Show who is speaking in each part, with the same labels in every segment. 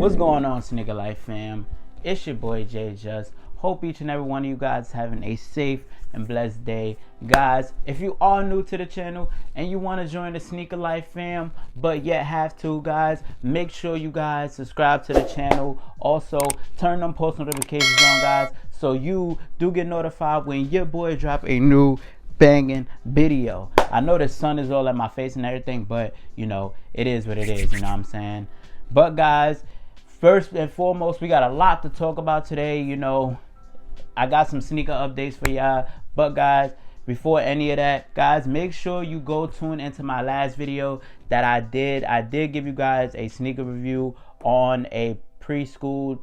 Speaker 1: What's going on, Sneaker Life fam? It's your boy J-Jus. Hope each and every one of you guys having a safe and blessed day. Guys, if you are new to the channel and you want to join the Sneaker Life fam, but yet have to, guys, make sure you guys subscribe to the channel. Also, turn them post notifications on, guys, so you do get notified when your boy drop a new banging video. I know the sun is all at my face and everything, but you know, it is what it is, you know what I'm saying? But guys, first and foremost, we got a lot to talk about today. You know, I got some sneaker updates for y'all. But guys, before any of that, guys, make sure you go tune into my last video that I did. I did give you guys a sneaker review on a preschool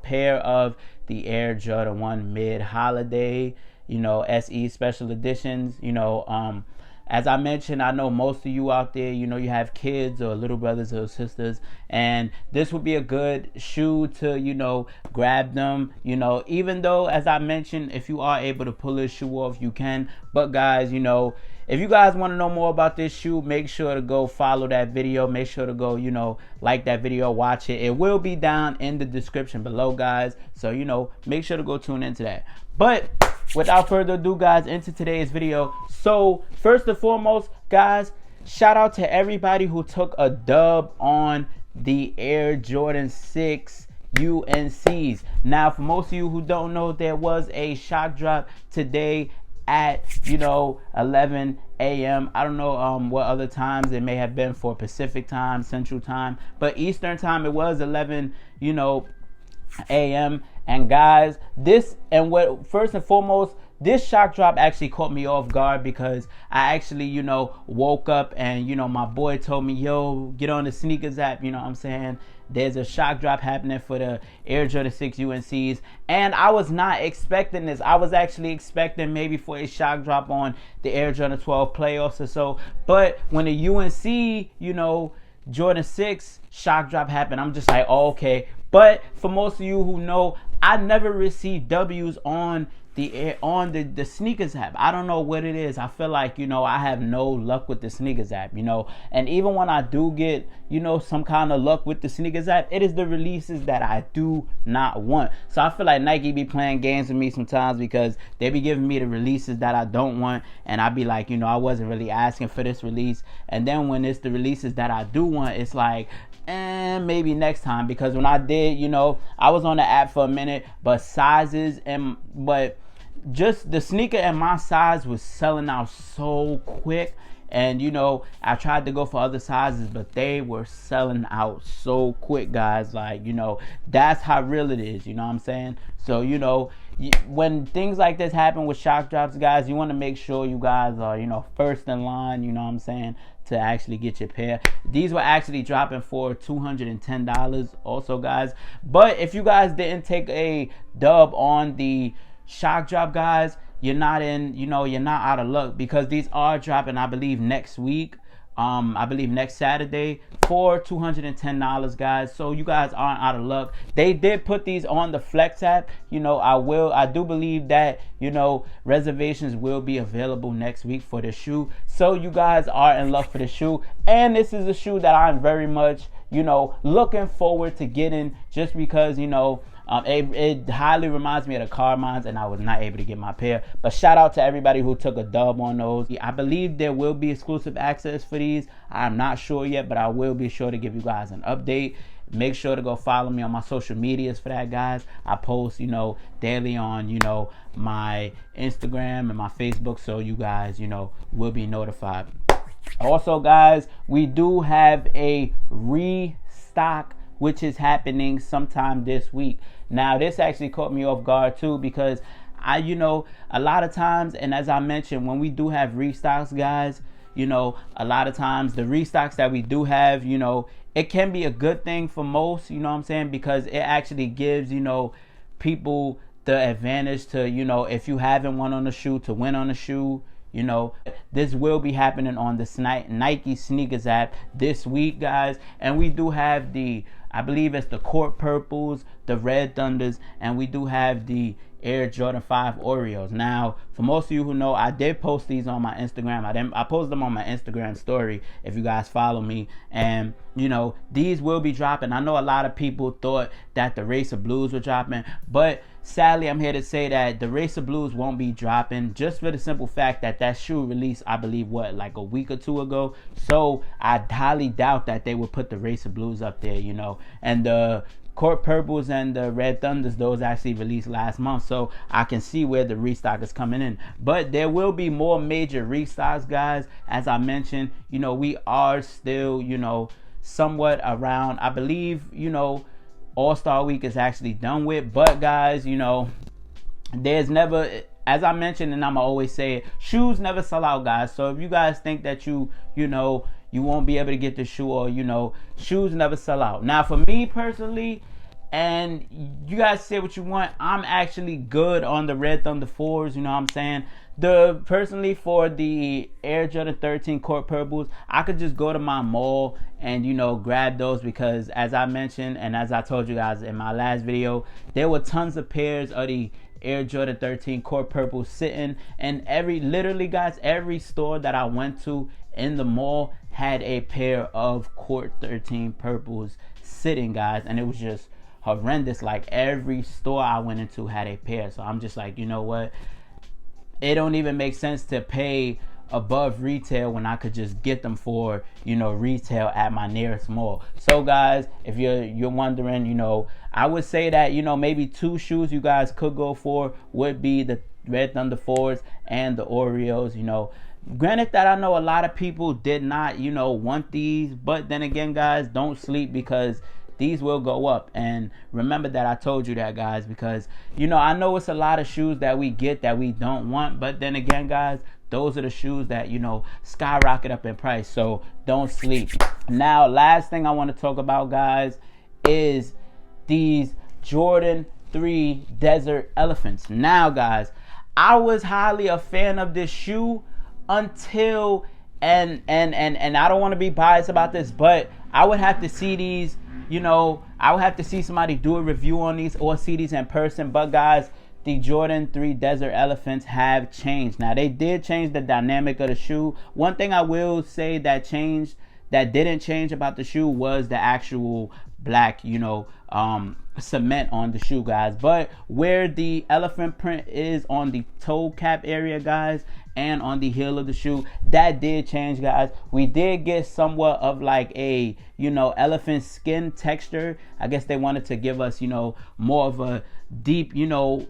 Speaker 1: pair of the Air Jordan 1 mid holiday, you know, SE special editions. You know, as I mentioned, I know most of you out there, you know, you have kids or little brothers or sisters, and this would be a good shoe to, you know, grab them, you know, even though, as I mentioned, if you are able to pull this shoe off, you can. But guys, you know, if you guys want to know more about this shoe, make sure to go follow that video. Make sure to go, you know, like that video, watch it. It will be down in the description below, guys. So, you know, make sure to go tune into that. But without further ado, guys, into today's video. So first and foremost, guys, shout out to everybody who took a dub on the Air Jordan 6 UNCs. Now, for most of you who don't know, there was a shock drop today at, you know, 11 a.m. I don't know what other times it may have been for Pacific time, Central time, but Eastern time it was 11, you know, a.m. And guys, this and what first and foremost, this shock drop actually caught me off guard because I actually, you know, woke up and, you know, my boy told me, yo, get on the sneakers app, you know what I'm saying? There's a shock drop happening for the Air Jordan 6 UNCs. And I was not expecting this. I was actually expecting maybe for a shock drop on the Air Jordan 12 playoffs or so. But when the UNC, you know, Jordan 6 shock drop happened, I'm just like, oh, okay. But for most of you who know, I never received W's on the sneakers app. I don't know what it is. I feel like, you know, I have no luck with the sneakers app, you know. And even when I do get, you know, some kind of luck with the sneakers app, it is the releases that I do not want. So I feel like Nike be playing games with me sometimes because they be giving me the releases that I don't want, and I be like, you know, I wasn't really asking for this release. And then when it's the releases that I do want, it's like, and maybe next time. Because when I did, you know, I was on the app for a minute, but just the sneaker and my size was selling out so quick. And, you know, I tried to go for other sizes, but they were selling out so quick, guys. Like, you know, that's how real it is, you know what I'm saying? So, you know, when things like this happen with shock drops, guys, you want to make sure you guys are, you know, first in line, you know what I'm saying, to actually get your pair. These were actually dropping for $210 also, guys. But if you guys didn't take a dub on the shock drop, guys, you're not in, you know, you're not out of luck, because these are dropping, I believe, next week. I believe next Saturday for $210, guys. So you guys aren't out of luck. They did put these on the Flex app. You know, I do believe that, you know, reservations will be available next week for the shoe. So you guys are in luck for the shoe. And this is a shoe that I'm very much, you know, looking forward to getting, just because, you know, it highly reminds me of the Carmines, and I was not able to get my pair. But shout out to everybody who took a dub on those. I believe there will be exclusive access for these. I'm not sure yet, but I will be sure to give you guys an update. Make sure to go follow me on my social medias for that, guys. I post, you know, daily on, you know, my Instagram and my Facebook, so you guys, you know, will be notified. Also, guys, we do have a restock which is happening sometime this week. Now, this actually caught me off guard too, because you know, a lot of times, and as I mentioned, when we do have restocks, guys, you know, a lot of times the restocks that we do have, you know, it can be a good thing for most, you know what I'm saying, because it actually gives, you know, people the advantage to, you know, if you haven't won on the shoe, to win on the shoe. You know, this will be happening on the Nike sneakers app this week, guys. And we do have the, I believe it's the Court Purples, the Red Thunders, and we do have the Air Jordan 5 Oreos. Now, for most of you who know, I did post these on my Instagram. I posted them on my Instagram story if you guys follow me. And, you know, these will be dropping. I know a lot of people thought that the Racer Blues were dropping, but sadly, I'm here to say that the Racer Blues won't be dropping, just for the simple fact that that shoe released, I believe, like a week or two ago. So I highly doubt that they would put the Racer Blues up there, you know. And the Court Purples and the Red Thunders, those actually released last month, so I can see where the restock is coming in. But there will be more major restocks, guys. As I mentioned, you know, we are still, you know, somewhat around, I believe, you know, All-Star Week is actually done with. But guys, you know, there's never, as I mentioned, and I'ma always say it, shoes never sell out, guys. So if you guys think that you know, you won't be able to get the shoe, or, you know, shoes never sell out. Now, for me personally, and you guys say what you want, I'm actually good on the Red Thunder 4s, you know what I'm saying? Personally, for the Air Jordan 13 Court Purples, I could just go to my mall and, you know, grab those, because as I mentioned, and as I told you guys in my last video, there were tons of pairs of the Air Jordan 13 Court Purple sitting, and literally guys, every store that I went to in the mall had a pair of Court 13 Purples sitting, guys, and it was just horrendous. Like, every store I went into had a pair. So I'm just like, you know what, it don't even make sense to pay above retail when I could just get them for, you know, retail at my nearest mall. So guys, if you're wondering, you know, I would say that, you know, maybe two shoes you guys could go for would be the Red Thunder 4s and the Oreos. You know, granted that I know a lot of people did not, you know, want these, but then again, guys, don't sleep, because these will go up. And remember that I told you that, guys, because, you know, I know it's a lot of shoes that we get that we don't want, but then again, guys, those are the shoes that, you know, skyrocket up in price. So don't sleep. Now, last thing I want to talk about, guys, is these Jordan 3 Desert Elephants. Now, guys, I was highly a fan of this shoe until, and I don't want to be biased about this, but I would have to see these, you know, I would have to see somebody do a review on these or see these in person. But guys, the Jordan 3 Desert Elephants have changed. Now, they did change the dynamic of the shoe. One thing I will say that didn't change about the shoe was the actual black, you know, cement on the shoe, guys. But where the elephant print is on the toe cap area, guys, and on the heel of the shoe, that did change, guys. We did get somewhat of like a, you know, elephant skin texture. I guess they wanted to give us, you know, more of a deep, you know,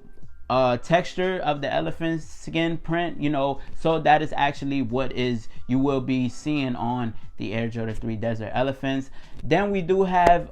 Speaker 1: texture of the elephant skin print, you know. So that is actually what you will be seeing on the Air Jordan 3 Desert Elephants. Then we do have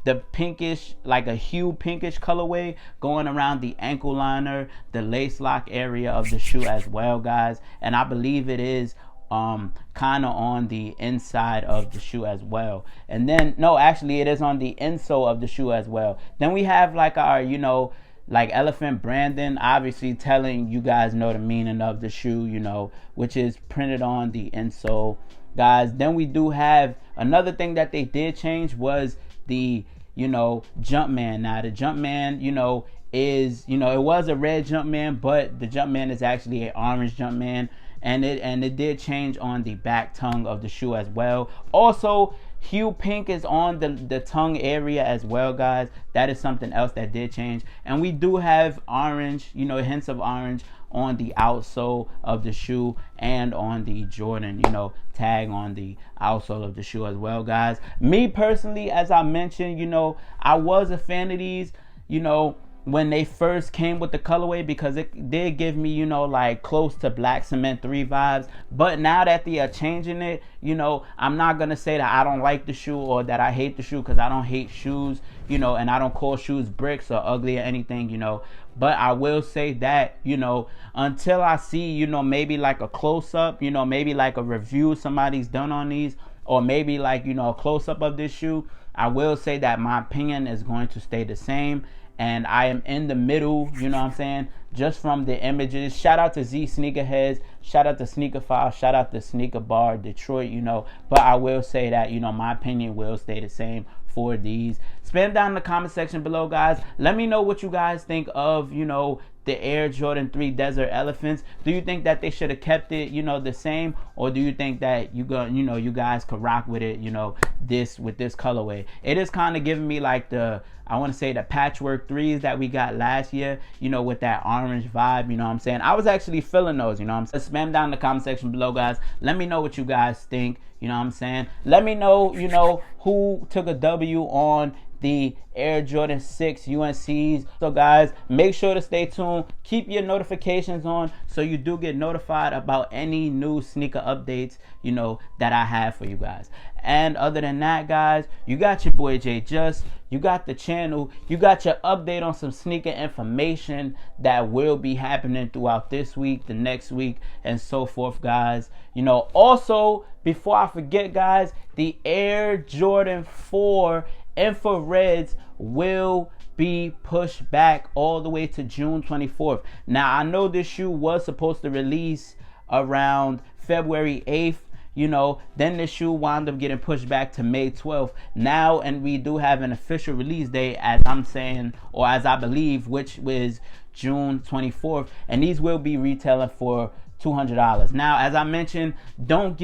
Speaker 1: the pinkish, like a hue pinkish colorway going around the ankle liner, the lace lock area of the shoe as well, guys. And I believe it is kind of on the inside of the shoe as well. And then, no, actually it is on the insole of the shoe as well. Then we have like our, you know, like elephant branding, obviously telling you guys know the meaning of the shoe, you know, which is printed on the insole, guys. Then we do have another thing that they did change was the, you know, Jumpman. Now the Jumpman, you know, is, you know, it was a red Jumpman, but the Jumpman is actually an orange Jumpman. And it did change on the back tongue of the shoe as well. Also, hue pink is on the tongue area as well, guys. That is something else that did change. And we do have orange, you know, hints of orange on the outsole of the shoe and on the Jordan, you know, tag on the outsole of the shoe as well, guys. Me personally, as I mentioned, you know, I was a fan of these, you know, when they first came with the colorway, because it did give me, you know, like close to Black Cement 3 vibes. But now that they are changing it, you know, I'm not gonna say that I don't like the shoe or that I hate the shoe, because I don't hate shoes, you know, and I don't call shoes bricks or ugly or anything, you know. But I will say that, you know, until I see, you know, maybe like a close-up, you know, maybe like a review somebody's done on these, or maybe like, you know, a close-up of this shoe, I will say that my opinion is going to stay the same. And I am in the middle, you know what I'm saying, just from the images. Shout out to Z Sneakerheads, shout out to Sneaker File, shout out to Sneaker Bar Detroit, you know. But I will say that, you know, my opinion will stay the same for these. spam down in the comment section below, guys. Let me know what you guys think of, you know, the Air Jordan 3 Desert Elephants. Do you think that they should have kept it, you know, the same, or do you think that you guys could rock with it, you know, with this colorway? It is kind of giving me like the, I want to say, the patchwork 3s that we got last year, you know, with that orange vibe, you know what I'm saying? I was actually feeling those, you know what I'm saying? Spam down in the comment section below, guys. Let me know what you guys think, you know what I'm saying? Let me know, you know, who took a W on the Air Jordan 6 UNCs. So guys, make sure to stay tuned. Keep your notifications on so you do get notified about any new sneaker updates, you know, that I have for you guys. And other than that, guys, you got your boy J-Jus, you got the channel, you got your update on some sneaker information that will be happening throughout this week, the next week, and so forth, guys. You know, also, before I forget, guys, the Air Jordan 4 infrareds will be pushed back all the way to June 24th. Now, I know this shoe was supposed to release around February 8th, you know, then the shoe wound up getting pushed back to May 12th. Now, and we do have an official release date, as I'm saying, or as I believe, which was June 24th, and these will be retailing for $200. Now, as I mentioned, don't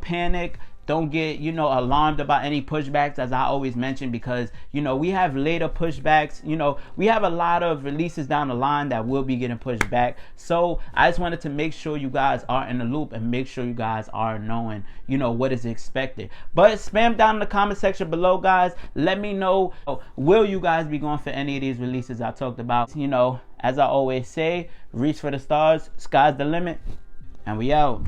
Speaker 1: panic. Don't get, you know, alarmed about any pushbacks, as I always mention, because, you know, we have later pushbacks. You know, we have a lot of releases down the line that will be getting pushed back. So I just wanted to make sure you guys are in the loop and make sure you guys are knowing, you know, what is expected. But spam down in the comment section below, guys. Let me know, will you guys be going for any of these releases I talked about? You know, as I always say, reach for the stars, sky's the limit, and we out.